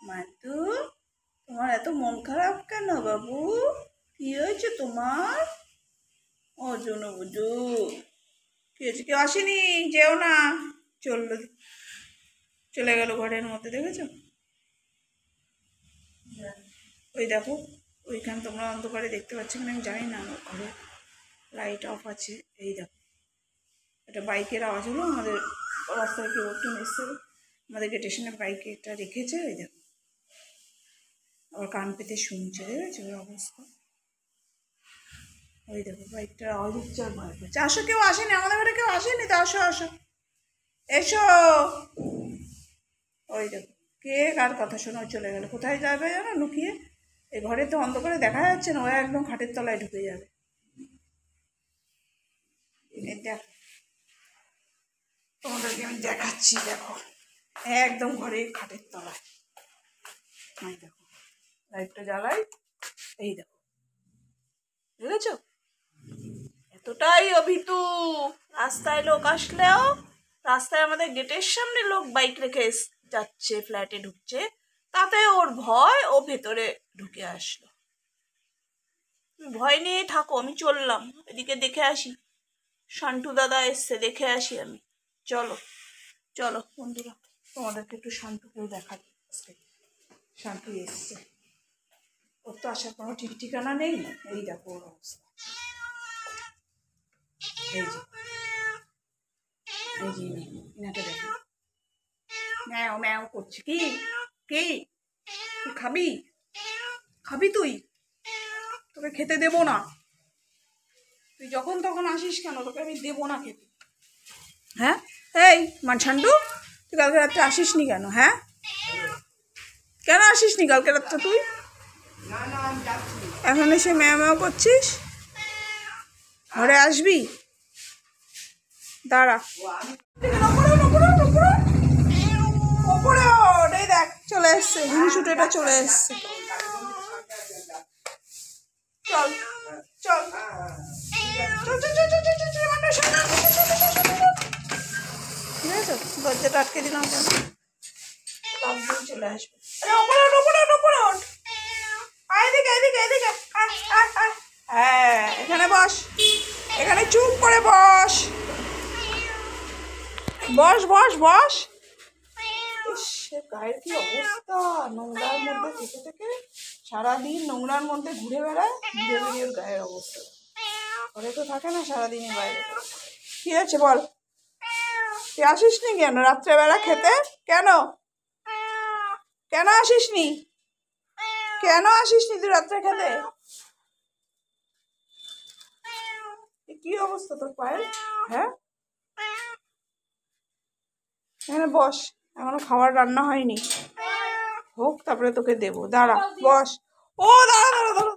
মাতু, তোমার এত মন খারাপ কেন বাবু? কি হয়েছে তোমার? ও জুনু বুজু, কি হয়েছে? কেউ আসেনি, যেও না। চললো, চলে গেল ঘরের মধ্যে, দেখেছো? ওই দেখো, ওইখানে তোমরা অন্ধকারে দেখতে পাচ্ছ কিনা আমি জানি না, আমার ঘরে লাইট অফ আছে। এই দেখো, একটা বাইকের আওয়াজ হলো, আমাদের রাস্তায় কেউ একটু এসছে, আমাদের গেটের সামনে বাইকে এটা রেখেছে। ওই দেখো, আবার কান পেতে শুনছে, দেখেছো ওর অবস্থা? ওই দেখো, বাইকটার আওয়াজ হচ্ছে আর ভয় পাচ্ছে। আসো, কেউ আসেনি আমাদের ঘরে, কেউ আসেনি তো, আসো আসো, এসো। ওই দেখো, কে কার কথা শোনা চলে গেল, কোথায় যাবে জানো লুকিয়ে? এই ঘরে তো অন্ধকারে দেখা যাচ্ছে না, ও একদম খাটের তলায় ঢুকে যাবে। দেখো, তোমাদেরকে আমি দেখাচ্ছি, দেখো একদম ঘরে খাটের তলায়। এই দেখো, লাইটটা জ্বালাই, এই দেখো, বুঝেছো? এতটাই অভিতু, রাস্তায় লোক আসলেও, রাস্তায় আমাদের গেটের সামনে লোক বাইক রেখে যাচ্ছে, ফ্ল্যাটে ঢুকছে, তাতে ওর ভয়, ও ভেতরে ঢুকে আসলো। তুমি ভয় নিয়ে থাকো, আমি চললাম, এদিকে দেখে আসি, শান্টু দাদা এসছে, দেখে আসি আমি। চলো চলো বন্ধুরা, তোমাদেরকে একটু শান্তুকেও দেখাই আজকে। শান্তি এসছে, ওর তো আসার কোনো ঠিক ঠিকানা নেই। এই দেখো ওর অবস্থা, এই যে, এই যে এনাকে দেখো, ম্যাও ম্যাও করছে। কি কি তুই খাবি? খাবি তুই? তোকে খেতে দেবো না। তুই যখন তখন আসিস কেন? তোকে আমি দেবো না খেতে। হ্যাঁ, এই ছান্টু, তুই কালকে রাত্রে আসিস নি কেন? হ্যাঁ, কেন আসিস নি কালকে রাত্রে তুই? এখন এসে ম্যাও ম্যাও করছিস? ঘরে আসবি? দাঁড়া, ওপরে ওঠ, এই দেখ চলে এসছে, হিংসুটেটা চলে এসছে। চল চল ঠিক আছে, দরজাটা আটকে দিলাম, চলে আসবে। হ্যাঁ, এখানে বস, এখানে চুপ করে বস, বস বস বস। গায়ের কি অবস্থা, নোংরার মধ্যে থেকে থেকে সারাদিন নোংরার মধ্যে ঘুরে বেড়ায়, ঘুরে বেরিয়ে ওর গায়ের অবস্থা। ঘরে তো থাকে না, সারাদিনই বাইরে। কি আছে বল, তুই আসিস নি কেন রাত্রেবেলা খেতে? কেন কেন আসিস নি? কেন আসিস নি তুই রাত্রে খেতে? কি অবস্থা তোর পায়ের? হ্যাঁ, এখানে বস, এখনো খাবার রান্না হয়নি, হোক তারপরে তোকে দেবো। দাঁড়া, বস। ও দাঁড়া দাঁড়া দাঁড়া,